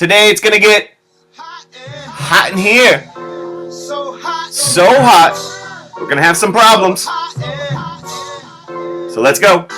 Today it's gonna get hot in here. So hot, we're gonna have some problems. So let's go.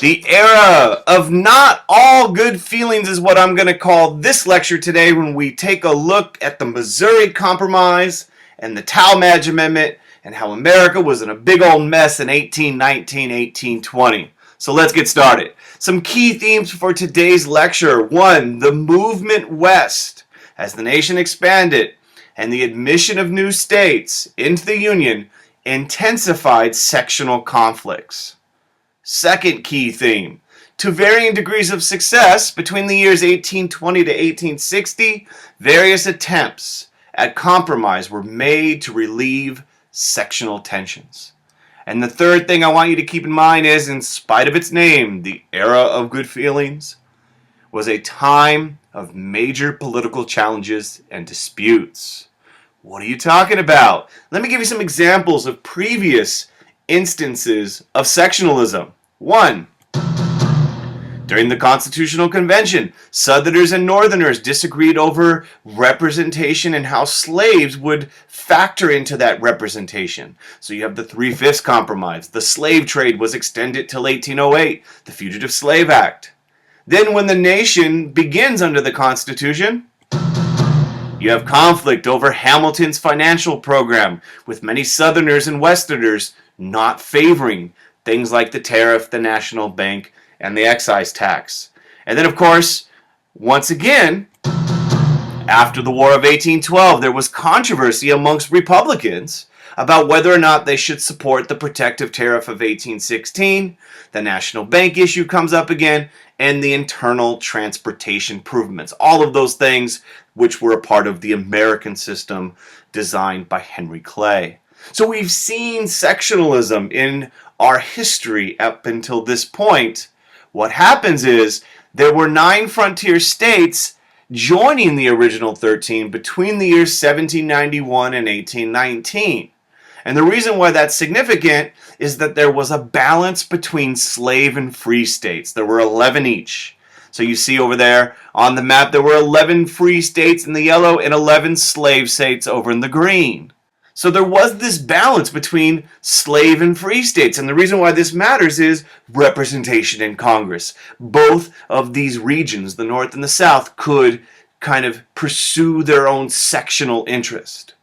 The era of not all good feelings is what I'm gonna call this lecture today when we take a look at the Missouri Compromise and the Tallmadge Amendment and how America was in a big old mess in 1819, 1820. So let's get started. Some key themes for today's lecture. 1. The movement west. As the nation expanded and the admission of new states into the Union intensified sectional conflicts. Second key theme. To varying degrees of success between the years 1820 to 1860, various attempts at compromise were made to relieve sectional tensions. And the third thing I want you to keep in mind is, in spite of its name, the era of good feelings was a time of major political challenges and disputes. What are you talking about? Let me give you some examples of previous instances of sectionalism. 1. During the Constitutional Convention, Southerners and Northerners disagreed over representation and how slaves would factor into that representation. So you have the 3/5 Compromise. The slave trade was extended till 1808, the Fugitive Slave Act. Then when the nation begins under the Constitution, you have conflict over Hamilton's financial program, with many Southerners and Westerners not favoring things like the tariff, the national bank, and the excise tax. And then, of course, once again, after the War of 1812, there was controversy amongst Republicans about whether or not they should support the protective tariff of 1816. The national bank issue comes up again, and the internal transportation improvements. All of those things which were a part of the American system designed by Henry Clay. So we've seen sectionalism in our history up until this point. What happens is there were 9 frontier states joining the original 13 between the years 1791 and 1819. And the reason why that's significant is that there was a balance between slave and free states. There were 11 each. So you see over there on the map there were 11 free states in the yellow and 11 slave states over in the green. So there was this balance between slave and free states. And the reason why this matters is representation in Congress. Both of these regions, the North and the South, could kind of pursue their own sectional interest.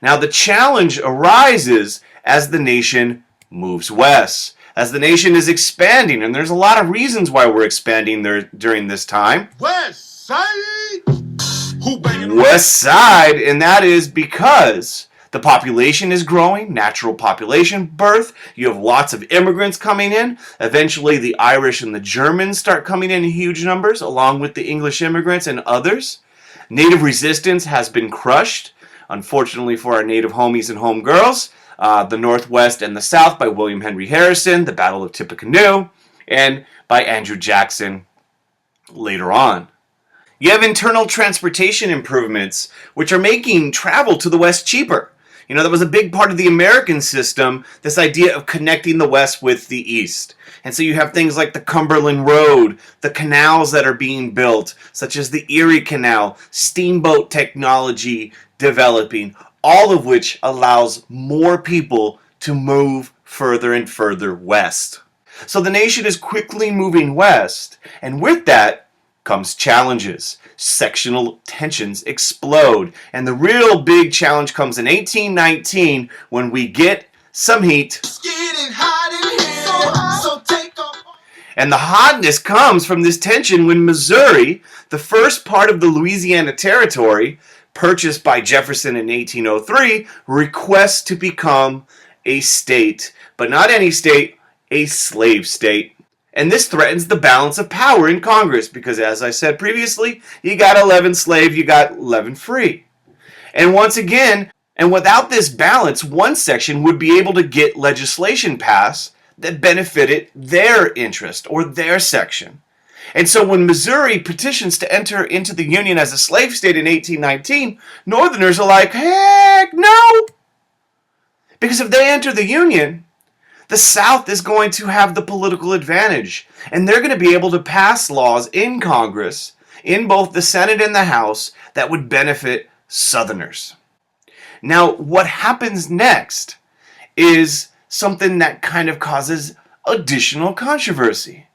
Now the challenge arises as the nation moves west. As the nation is expanding, and there's a lot of reasons why we're expanding there during this time. West Side! West Side, and that is because the population is growing, natural population birth. You have lots of immigrants coming in. Eventually, the Irish and the Germans start coming in huge numbers, along with the English immigrants and others. Native resistance has been crushed, unfortunately for our native homies and homegirls. The Northwest and the South by William Henry Harrison, the Battle of Tippecanoe, and by Andrew Jackson later on. You have internal transportation improvements, which are making travel to the West cheaper. You know, that was a big part of the American system, this idea of connecting the West with the East. And so you have things like the Cumberland Road, the canals that are being built, such as the Erie Canal, steamboat technology developing, all of which allows more people to move further and further west. So the nation is quickly moving west, and with that comes challenges. Sectional tensions explode, and the real big challenge comes in 1819 when we get some heat. It's getting hot in here, so take off. And the hotness comes from this tension when Missouri, the first part of the Louisiana Territory, purchased by Jefferson in 1803, requests to become a state, but not any state, a slave state. And this threatens the balance of power in Congress because, as I said previously, you got 11 slave, you got 11 free. And once again, and without this balance, one section would be able to get legislation passed that benefited their interest or their section. And so when Missouri petitions to enter into the Union as a slave state in 1819, Northerners are like, heck no! Because if they enter the Union, the South is going to have the political advantage. And they're going to be able to pass laws in Congress in both the Senate and the House that would benefit Southerners. Now, what happens next is something that kind of causes additional controversy,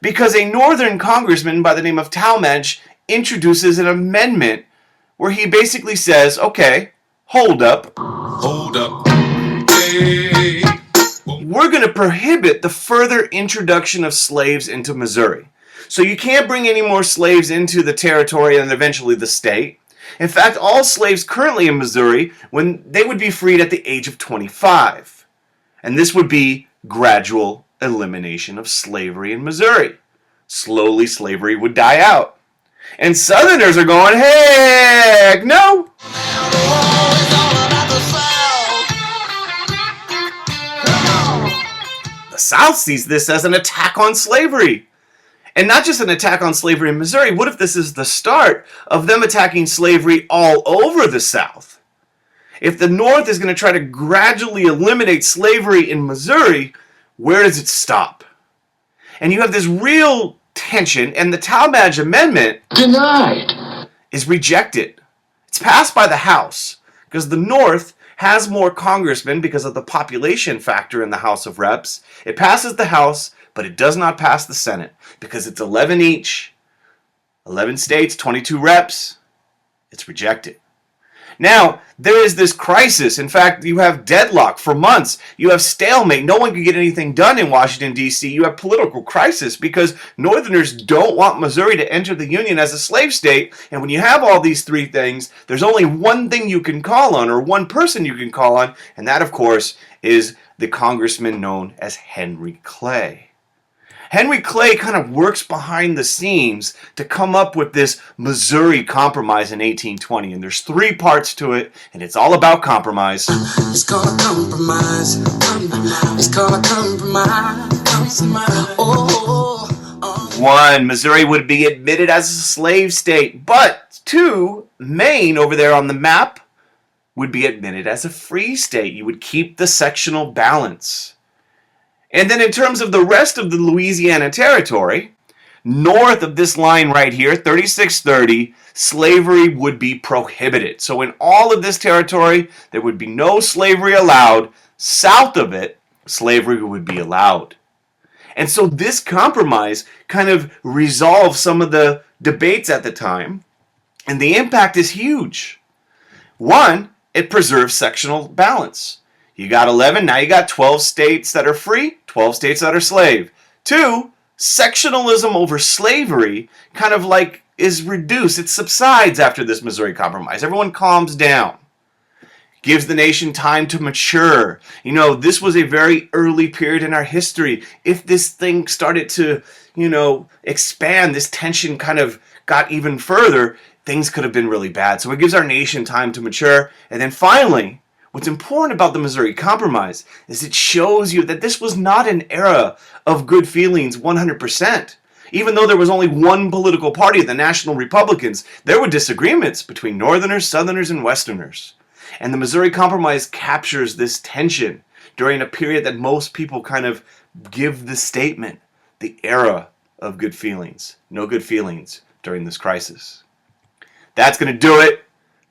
because a Northern congressman by the name of Tallmadge introduces an amendment where he basically says, okay, hold up. Hold up. Hey. We're going to prohibit the further introduction of slaves into Missouri. So you can't bring any more slaves into the territory and eventually the state. In fact, all slaves currently in Missouri, when they would be freed at the age of 25. And this would be gradual elimination of slavery in Missouri. Slowly, slavery would die out. And Southerners are going, heck no! The South sees this as an attack on slavery. And not just an attack on slavery in Missouri. What if this is the start of them attacking slavery all over the South? If the North is going to try to gradually eliminate slavery in Missouri, where does it stop? And you have this real tension, and the Tallmadge Amendment is rejected. It's passed by the House because the North has more congressmen because of the population factor in the House of Reps. It passes the House, but it does not pass the Senate because it's 11 each. 11 states, 22 reps. It's rejected. Now, there is this crisis. In fact, you have deadlock for months. You have stalemate. No one can get anything done in Washington, D.C. You have political crisis because Northerners don't want Missouri to enter the Union as a slave state. And when you have all these three things, there's only one thing you can call on, or one person you can call on, and that, of course, is the congressman known as Henry Clay. Henry Clay kind of works behind the scenes to come up with this Missouri Compromise in 1820. And there's three parts to it, and it's all about compromise. It's called a compromise. It's called a compromise. One, Missouri would be admitted as a slave state. But two, Maine over there on the map would be admitted as a free state. You would keep the sectional balance. And then in terms of the rest of the Louisiana Territory, north of this line right here, 3630, slavery would be prohibited. So in all of this territory, there would be no slavery allowed. South of it, slavery would be allowed. And so this compromise kind of resolves some of the debates at the time, and the impact is huge. One, it preserves sectional balance. You got 11, now you got 12 states that are free, 12 states that are slave. Two, sectionalism over slavery kind of like is reduced. It subsides after this Missouri Compromise. Everyone calms down. Gives the nation time to mature. You know, this was a very early period in our history. If this thing started to, expand, this tension kind of got even further, things could have been really bad. So it gives our nation time to mature. And then finally, what's important about the Missouri Compromise is it shows you that this was not an era of good feelings 100%. Even though there was only one political party, the National Republicans, there were disagreements between Northerners, Southerners, and Westerners. And the Missouri Compromise captures this tension during a period that most people kind of give the statement, the era of good feelings. No good feelings during this crisis. That's going to do it.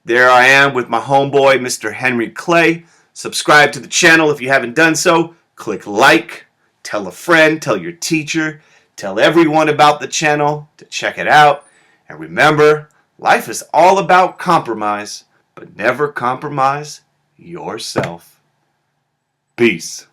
There I am with my homeboy, Mr. Henry Clay. Subscribe to the channel if you haven't done so. Click like, tell a friend, tell your teacher, tell everyone about the channel to check it out. And remember, life is all about compromise, but never compromise yourself. Peace.